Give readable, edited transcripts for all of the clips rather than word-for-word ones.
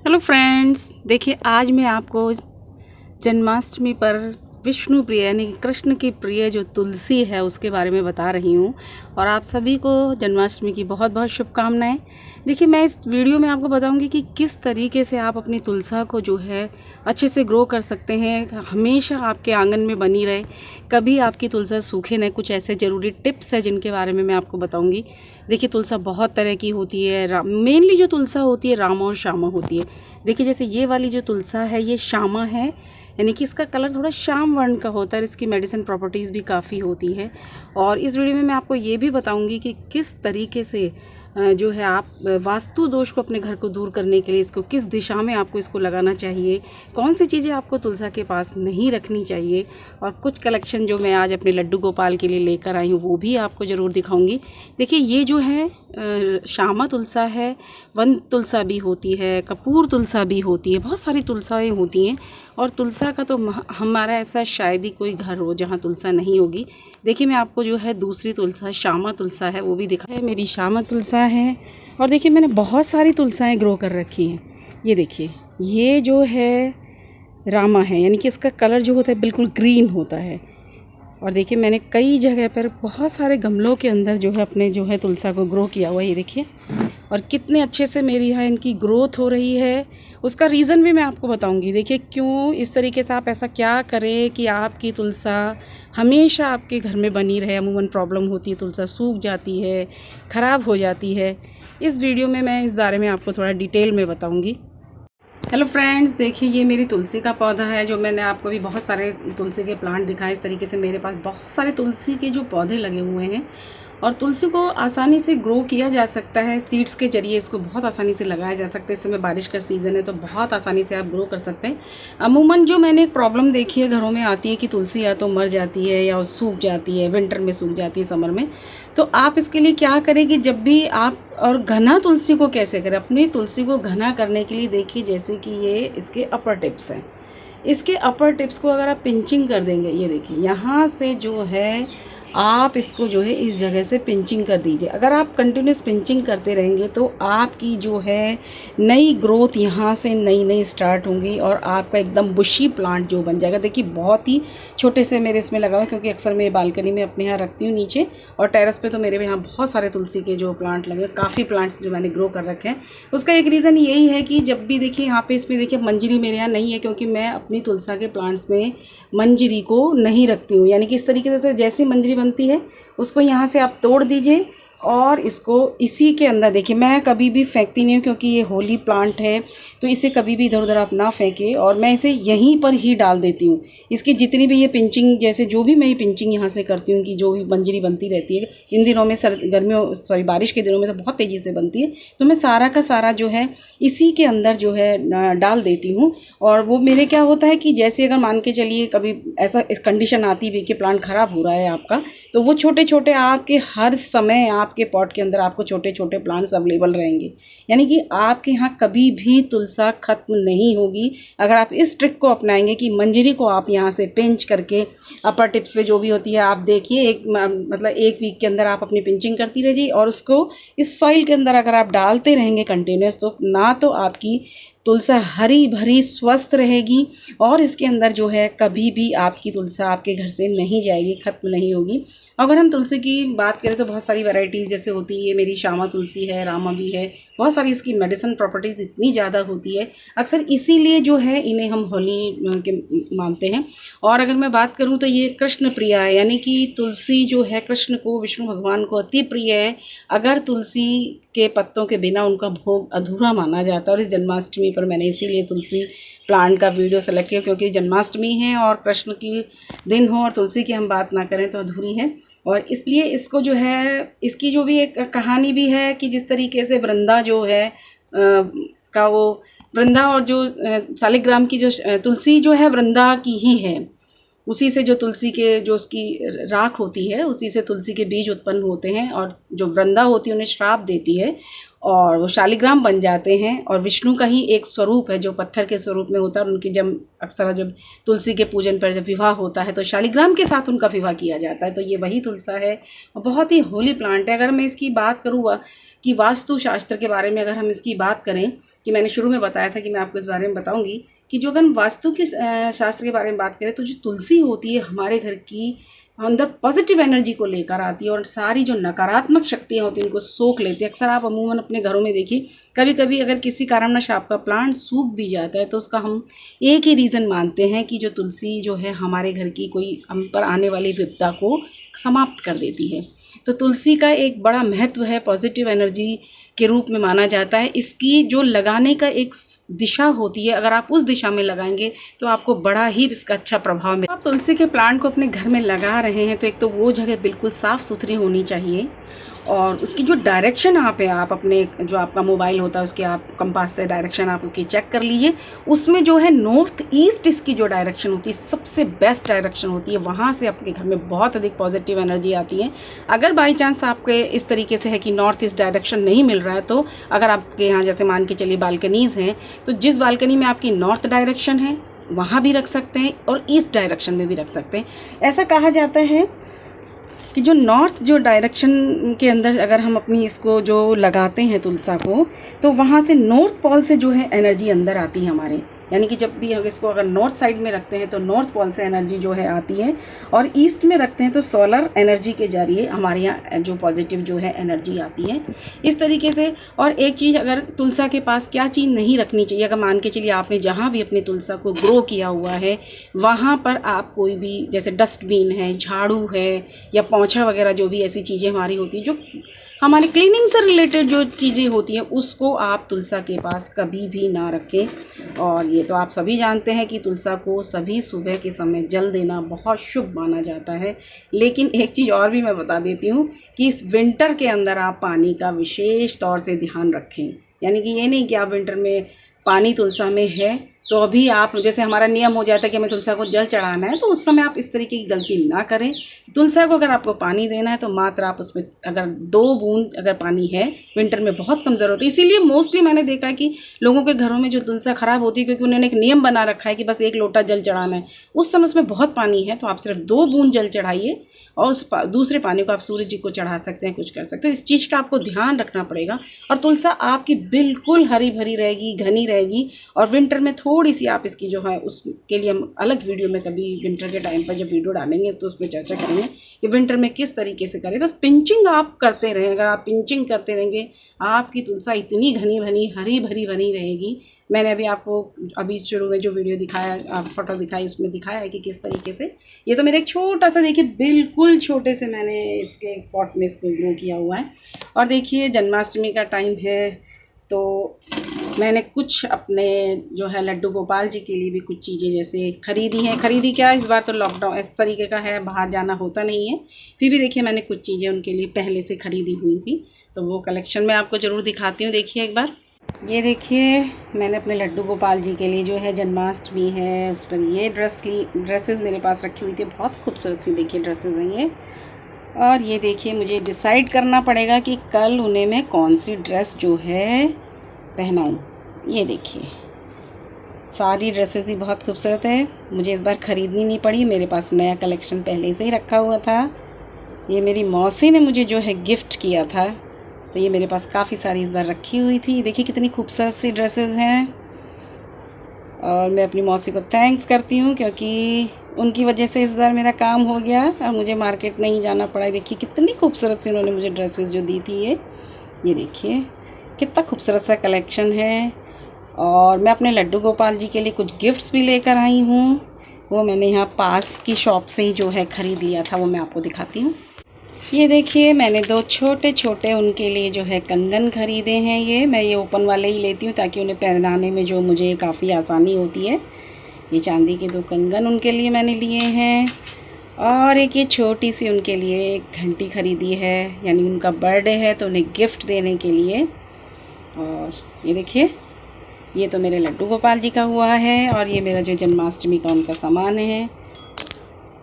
Hello friends, देखिए आज मैं आपको जन्माष्टमी पर विष्णु प्रिय यानी कि कृष्ण की प्रिय जो तुलसी है उसके बारे में बता रही हूँ। और आप सभी को जन्माष्टमी की बहुत बहुत शुभकामनाएं। देखिए मैं इस वीडियो में आपको बताऊंगी कि किस तरीके से आप अपनी तुलसा को जो है अच्छे से ग्रो कर सकते हैं, हमेशा आपके आंगन में बनी रहे, कभी आपकी तुलसा सूखे नहीं। कुछ ऐसे ज़रूरी टिप्स है जिनके बारे में मैं आपको बताऊंगी। देखिए तुलसा बहुत तरह की होती है, मेनली जो तुलसा होती है रामा और श्यामा होती है। देखिए जैसे ये वाली जो तुलसा है ये श्यामा है, यानी कि इसका कलर थोड़ा श्याम वर्ण का होता है। इसकी मेडिसिन प्रॉपर्टीज़ भी काफ़ी होती है। और इस वीडियो में मैं आपको ये भी बताऊंगी कि किस तरीके से जो है आप वास्तु दोष को अपने घर को दूर करने के लिए इसको किस दिशा में आपको इसको लगाना चाहिए, कौन सी चीज़ें आपको तुलसा के पास नहीं रखनी चाहिए। और कुछ कलेक्शन जो मैं आज अपने लड्डू गोपाल के लिए लेकर आई हूँ वो भी आपको ज़रूर दिखाऊंगी। देखिए ये जो है श्यामा तुलसा है, वन तुलसा भी होती है, कपूर तुलसा भी होती है, बहुत सारी तुलसाएँ होती हैं। और तुलसा का तो हमारा ऐसा शायद ही कोई घर हो जहाँ तुलसा नहीं होगी। देखिए मैं आपको जो है दूसरी तुलसा श्यामा तुलसा है वो भी दिखा है। मेरी श्यामा तुलसा है। और देखिए मैंने बहुत सारी तुलसाएं ग्रो कर रखी हैं। ये देखिए ये जो है रामा है, यानी कि इसका कलर जो होता है बिल्कुल ग्रीन होता है। और देखिए मैंने कई जगह पर बहुत सारे गमलों के अंदर जो है अपने जो है तुलसा को ग्रो किया हुआ है। ये देखिए और कितने अच्छे से मेरी यहाँ इनकी ग्रोथ हो रही है। उसका रीज़न भी मैं आपको बताऊंगी। देखिए क्यों इस तरीके से आप ऐसा क्या करें कि आपकी तुलसा हमेशा आपके घर में बनी रहे। अमूमन प्रॉब्लम होती है, तुलसा सूख जाती है, ख़राब हो जाती है। इस वीडियो में मैं इस बारे में आपको थोड़ा डिटेल में बताऊंगी। हेलो फ्रेंड्स, देखिए ये मेरी तुलसी का पौधा है जो मैंने आपको भी बहुत सारे तुलसी के प्लांट दिखाए। इस तरीके से मेरे पास बहुत सारे तुलसी के जो पौधे लगे हुए हैं। और तुलसी को आसानी से ग्रो किया जा सकता है, सीड्स के जरिए इसको बहुत आसानी से लगाया जा सकता है। इस समय बारिश का सीज़न है तो बहुत आसानी से आप ग्रो कर सकते हैं। अमूमन जो मैंने एक प्रॉब्लम देखी है घरों में आती है कि तुलसी या तो मर जाती है या सूख जाती है, विंटर में सूख जाती है, समर में। तो आप इसके लिए क्या करें कि जब भी आप, और घना तुलसी को कैसे करें, अपनी तुलसी को घना करने के लिए देखिए जैसे कि ये इसके अपर टिप्स हैं। इसके अपर टिप्स को अगर आप पिंचिंग कर देंगे, ये देखिए यहाँ से जो है आप इसको जो है इस जगह से पिंचिंग कर दीजिए। अगर आप कंटिन्यूस पिंचिंग करते रहेंगे तो आपकी जो है नई ग्रोथ यहाँ से नई नई स्टार्ट होंगी और आपका एकदम बुशी प्लांट जो बन जाएगा। देखिए बहुत ही छोटे से मेरे इसमें लगा हुआ है क्योंकि अक्सर मैं बालकनी में अपने यहाँ रखती हूँ नीचे, और टेरेस पे तो मेरे यहाँ बहुत सारे तुलसी के जो प्लांट लगे, काफ़ी प्लांट्स जो मैंने ग्रो कर रखे हैं। उसका एक रीज़न यही है कि जब भी देखिए यहाँ पे इसमें देखिए मंजरी मेरे यहाँ नहीं है क्योंकि मैं अपनी तुलसा के प्लांट्स में मंजरी को नहीं रखती हूँ। यानी कि इस तरीके से जैसी मंजरी बनती है उसको यहाँ से आप तोड़ दीजिए और इसको इसी के अंदर देखिए, मैं कभी भी फेंकती नहीं हूँ क्योंकि ये होली प्लांट है तो इसे कभी भी इधर उधर आप ना फेंकें। और मैं इसे यहीं पर ही डाल देती हूँ। इसकी जितनी भी ये पिंचिंग, जैसे जो भी मैं ये पिंचिंग यहाँ से करती हूँ कि जो भी मंजरी बनती रहती है इन दिनों में, बारिश के दिनों में तो बहुत तेज़ी से बनती है, तो मैं सारा का सारा जो है इसी के अंदर जो है डाल देती हूँ। और वो मेरे क्या होता है कि जैसे अगर मान के चलिए कभी ऐसा इस कंडीशन आती भी कि प्लांट ख़राब हो रहा है आपका, तो वो छोटे छोटे आपके हर समय आपके पॉट के अंदर आपको छोटे छोटे प्लांट्स अवेलेबल रहेंगे। यानी कि आपके यहाँ कभी भी तुलसा खत्म नहीं होगी अगर आप इस ट्रिक को अपनाएंगे कि मंजरी को आप यहाँ से पिंच करके अपर टिप्स पे जो भी होती है आप देखिए, मतलब एक वीक के अंदर आप अपनी पिंचिंग करती रहिए और उसको इस सॉइल के अंदर अगर आप डालते रहेंगे कंटिन्यूस, तो ना तो आपकी तुलसा हरी भरी स्वस्थ रहेगी और इसके अंदर जो है कभी भी आपकी तुलसा आपके घर से नहीं जाएगी, खत्म नहीं होगी। अगर हम तुलसी की बात करें तो बहुत सारी वैरायटीज़ जैसे होती है, मेरी श्यामा तुलसी है, रामा भी है, बहुत सारी इसकी मेडिसिन प्रॉपर्टीज़ इतनी ज़्यादा होती है, अक्सर इसीलिए जो है इन्हें हम होली के मानते हैं। और अगर मैं बात करूं तो ये कृष्ण प्रिया है, यानी कि तुलसी जो है कृष्ण को, विष्णु भगवान को अति प्रिय है। अगर तुलसी के पत्तों के बिना उनका भोग अधूरा माना जाता है। और इस जन्माष्टमी पर मैंने इसीलिए तुलसी प्लांट का वीडियो सेलेक्ट किया क्योंकि जन्माष्टमी है और कृष्ण की दिन हो और तुलसी की हम बात ना करें तो अधूरी है। और इसलिए इसको जो है, इसकी जो भी एक कहानी भी है कि जिस तरीके से वृंदा जो है का वो वृंदा और जो शालिग्राम की जो तुलसी जो है वृंदा की ही है, उसी से जो तुलसी के जो उसकी राख होती है उसी से तुलसी के बीज उत्पन्न होते हैं और जो वृंदा होती है उन्हें श्राप देती है और वो शालिग्राम बन जाते हैं और विष्णु का ही एक स्वरूप है जो पत्थर के स्वरूप में होता है। और उनकी जब अक्सर जब तुलसी के पूजन पर जब विवाह होता है तो शालिग्राम के साथ उनका विवाह किया जाता है। तो ये वही तुलसा है और बहुत ही होली प्लांट है। अगर मैं इसकी बात करूँ कि वास्तु शास्त्र के बारे में अगर हम इसकी बात करें, कि मैंने शुरू में बताया था कि मैं आपको इस बारे में बताऊंगी कि जो अगर हम वास्तु के शास्त्र के बारे में बात करें तो जो तुलसी होती है हमारे घर की अंदर पॉजिटिव एनर्जी को लेकर आती है और सारी जो नकारात्मक शक्तियाँ होती हैं उनको सोख लेती है। अक्सर आप अमूमन अपने घरों में देखिए, कभी कभी अगर किसी कारणवश आपका प्लांट सूख भी जाता है तो उसका हम एक ही रीज़न मानते हैं कि जो तुलसी जो है हमारे घर की कोई हम पर आने वाली विपदा को समाप्त कर देती है। तो तुलसी का एक बड़ा महत्व है, पॉजिटिव एनर्जी के रूप में माना जाता है। इसकी जो लगाने का एक दिशा होती है, अगर आप उस दिशा में लगाएंगे तो आपको बड़ा ही इसका अच्छा प्रभाव मिलेगा। आप तुलसी के प्लांट को अपने घर में लगा रहे हैं तो एक तो वो जगह बिल्कुल साफ़ सुथरी होनी चाहिए और उसकी जो डायरेक्शन आप अपने जो आपका मोबाइल होता है उसके आप कंपास से डायरेक्शन आप उसकी चेक कर लीजिए। उसमें जो है नॉर्थ ईस्ट इसकी जो डायरेक्शन होती है सबसे बेस्ट डायरेक्शन होती है। वहाँ से आपके घर में बहुत अधिक पॉजिटिव एनर्जी आती है। अगर बाई चांस आपके इस तरीके से है कि नॉर्थ ईस्ट डायरेक्शन नहीं मिल रहा है तो अगर आपके यहाँ जैसे मान के चलिए बालकनीज़ हैं तो जिस बालकनी में आपकी नॉर्थ डायरेक्शन है वहाँ भी रख सकते हैं और ईस्ट डायरेक्शन में भी रख सकते हैं। ऐसा कहा जाता है कि जो नॉर्थ जो डायरेक्शन के अंदर अगर हम अपनी इसको जो लगाते हैं तुलसा को तो वहाँ से नॉर्थ पोल से जो है एनर्जी अंदर आती है हमारे, यानी कि जब भी हम इसको अगर नॉर्थ साइड में रखते हैं तो नॉर्थ पोल से एनर्जी जो है आती है और ईस्ट में रखते हैं तो सोलर एनर्जी के जरिए हमारे यहाँ जो पॉजिटिव जो है एनर्जी आती है इस तरीके से। और एक चीज़ अगर तुलसा के पास क्या चीज़ नहीं रखनी चाहिए, अगर मान के चलिए आपने जहाँ भी अपनी तुलसा को ग्रो किया हुआ है वहाँ पर आप कोई भी जैसे डस्टबिन है, झाड़ू है या पोंछा वगैरह जो भी ऐसी चीज़ें हमारी होती है जो हमारी क्लीनिंग से रिलेटेड जो चीज़ें होती हैं उसको आप तुलसा के पास कभी भी ना रखें। और ये तो आप सभी जानते हैं कि तुलसा को सभी सुबह के समय जल देना बहुत शुभ माना जाता है। लेकिन एक चीज़ और भी मैं बता देती हूँ कि इस विंटर के अंदर आप पानी का विशेष तौर से ध्यान रखें, यानी कि ये नहीं कि आप विंटर में पानी तुलसा में है तो अभी आप जैसे हमारा नियम हो जाता है कि हमें तुलसा को जल चढ़ाना है तो उस समय आप इस तरीके की गलती ना करें। तुलसा को अगर आपको पानी देना है तो मात्र आप उसमें अगर 2 बूंद अगर पानी है, विंटर में बहुत कम ज़रूरत है। इसीलिए मोस्टली मैंने देखा है कि लोगों के घरों में जो तुलसा ख़राब होती है क्योंकि उन्होंने एक नियम बना रखा है कि बस 1 लोटा जल चढ़ाना है। उस समय उसमें बहुत पानी है तो आप सिर्फ 2 बूंद जल चढ़ाइए और उस दूसरे पानी को आप सूर्य जी को चढ़ा सकते हैं, कुछ कर सकते हैं। इस चीज़ का आपको ध्यान रखना पड़ेगा। और तुलसा आपकी बिल्कुल हरी भरी रहेगी, घनी रहेगी। और विंटर में थोड़ी सी आप इसकी जो है उसके लिए हम अलग वीडियो में कभी विंटर के टाइम पर जब वीडियो डालेंगे तो उसमें चर्चा करेंगे कि विंटर में किस तरीके से करें। बस पिंचिंग आप करते रहेगा, आप पिंचिंग करते रहेंगे, आपकी तुलसा इतनी घनी भनी हरी भरी बनी रहेगी। मैंने अभी आपको अभी शुरू में जो वीडियो दिखाया, फोटो दिखाई, उसमें दिखाया है कि किस तरीके से। ये तो मेरे एक छोटा सा देखिए बिल्कुल छोटे से मैंने इसके पॉट में इसको ग्रो किया हुआ है। और देखिए जन्माष्टमी का टाइम है तो मैंने कुछ अपने जो है लड्डू गोपाल जी के लिए भी कुछ चीज़ें जैसे खरीदी हैं। खरीदी क्या, इस बार तो लॉकडाउन इस तरीके का है, बाहर जाना होता नहीं है, फिर भी देखिए मैंने कुछ चीज़ें उनके लिए पहले से ख़रीदी हुई थी तो वो कलेक्शन मैं आपको ज़रूर दिखाती हूँ। देखिए एक बार ये देखिए मैंने अपने लड्डू गोपाल जी के लिए जो है जन्माष्टमी है उस पर ये ड्रेसेस मेरे पास रखी हुई थी, बहुत खूबसूरत सी देखिए ड्रेसेस हैं ये। और ये देखिए मुझे डिसाइड करना पड़ेगा कि कल उन्हें मैं कौन सी ड्रेस जो है पहनाऊँ। ये देखिए सारी ड्रेसेस ही बहुत खूबसूरत है, मुझे इस बार ख़रीदनी नहीं पड़ी, मेरे पास नया कलेक्शन पहले से ही रखा हुआ था। ये मेरी मौसी ने मुझे जो है गिफ्ट किया था तो ये मेरे पास काफ़ी सारी इस बार रखी हुई थी। देखिए कितनी खूबसूरत सी ड्रेसेस हैं और मैं अपनी मौसी को थैंक्स करती हूँ क्योंकि उनकी वजह से इस बार मेरा काम हो गया और मुझे मार्केट नहीं जाना पड़ा। देखिए कितनी खूबसूरत सी उन्होंने मुझे ड्रेसेस जो दी थी ये देखिए कितना खूबसूरत सा कलेक्शन है। और मैं अपने लड्डू गोपाल जी के लिए कुछ गिफ्ट्स भी लेकर आई हूँ, वो मैंने यहाँ पास की शॉप से ही जो है ख़रीद लिया था, वो मैं आपको दिखाती हूँ। ये देखिए मैंने 2 छोटे छोटे उनके लिए जो है कंगन ख़रीदे हैं। मैं ये ओपन वाले ही लेती हूँ ताकि उन्हें पहनाने में जो मुझे काफ़ी आसानी होती है। ये चांदी के 2 कंगन उनके लिए मैंने लिए हैं और एक ये छोटी सी उनके लिए एक घंटी ख़रीदी है, यानी उनका बर्थडे है तो उन्हें गिफ्ट देने के लिए। और ये देखिए ये तो मेरे लड्डू गोपाल जी का हुआ है और ये मेरा जो जन्माष्टमी का उनका सामान है।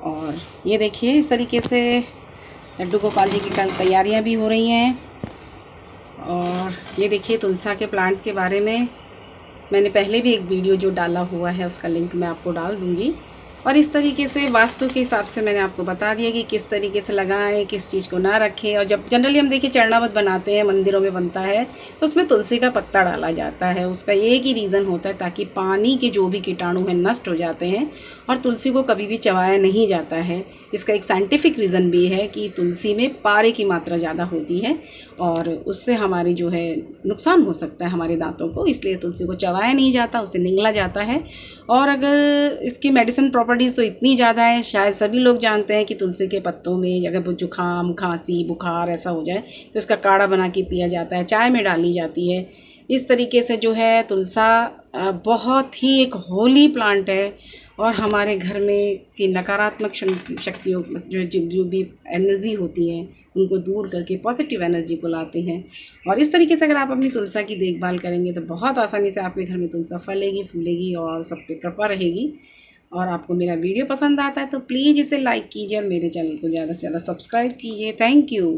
और ये देखिए इस तरीके से लड्डू गोपाल जी की कल तैयारियां भी हो रही हैं और ये देखिए तुलसा के प्लांट्स के बारे में मैंने पहले भी एक वीडियो जो डाला हुआ है उसका लिंक मैं आपको डाल दूँगी। और इस तरीके से वास्तु के हिसाब से मैंने आपको बता दिया कि किस तरीके से लगाएं, किस चीज़ को ना रखें। और जब जनरली हम देखिए चरणावत बनाते हैं, मंदिरों में बनता है, तो उसमें तुलसी का पत्ता डाला जाता है। उसका एक ही रीज़न होता है ताकि पानी के जो भी कीटाणु हैं नष्ट हो जाते हैं और तुलसी को कभी भी चबाया नहीं जाता है। इसका एक साइंटिफिक रीज़न भी है कि तुलसी में पारे की मात्रा ज़्यादा होती है और उससे हमारी जो है नुकसान हो सकता है हमारे दांतों को, इसलिए तुलसी को चबाया नहीं जाता, उसे निगला जाता है। और अगर इसकी मेडिसिन प्रॉपर्टीज़ तो इतनी ज़्यादा है, शायद सभी लोग जानते हैं कि तुलसी के पत्तों में अगर जुकाम, खांसी, बुखार ऐसा हो जाए तो इसका काढ़ा बना के पिया जाता है, चाय में डाली जाती है। इस तरीके से जो है तुलसा बहुत ही एक होली प्लांट है और हमारे घर में की नकारात्मक शक्तियों जो भी एनर्जी होती है उनको दूर करके पॉजिटिव एनर्जी को लाते हैं। और इस तरीके से अगर आप अपनी तुलसा की देखभाल करेंगे तो बहुत आसानी से आपके घर में तुलसा फलेगी, फूलेगी और सब पे कृपा रहेगी। और आपको मेरा वीडियो पसंद आता है तो प्लीज़ इसे लाइक कीजिए और मेरे चैनल को ज़्यादा से ज़्यादा सब्सक्राइब कीजिए। Thank you.